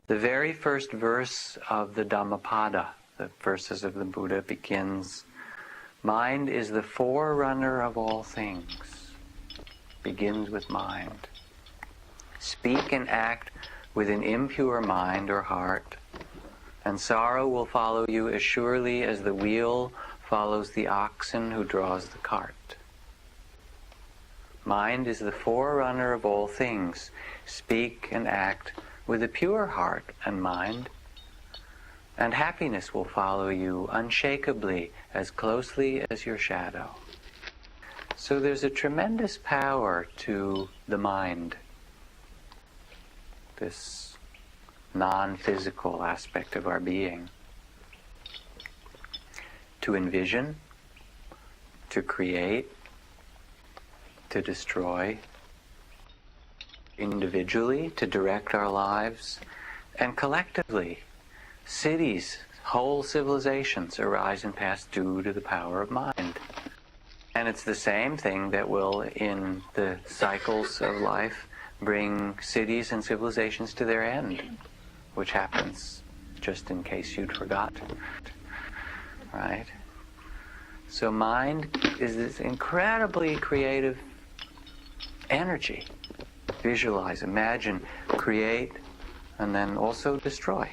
The very first verse of the Dhammapada, the verses of the Buddha, begins, "Mind is the forerunner of all things." Begins with mind. Speak and act with an impure mind or heart, and sorrow will follow you as surely as the wheel follows the oxen who draws the cart. Mind is the forerunner of all things. Speak and act with a pure heart and mind, and happiness will follow you unshakably, as closely as your shadow. So there's a tremendous power to the mind, this non-physical aspect of our being, to envision, to create, to destroy, individually to direct our lives, and collectively, cities, whole civilizations arise and pass due to the power of mind. And it's the same thing that will, in the cycles of life, bring cities and civilizations to their end, which happens, just in case you'd forgotten. Right? So mind is this incredibly creative energy. Visualize, imagine, create, and then also destroy.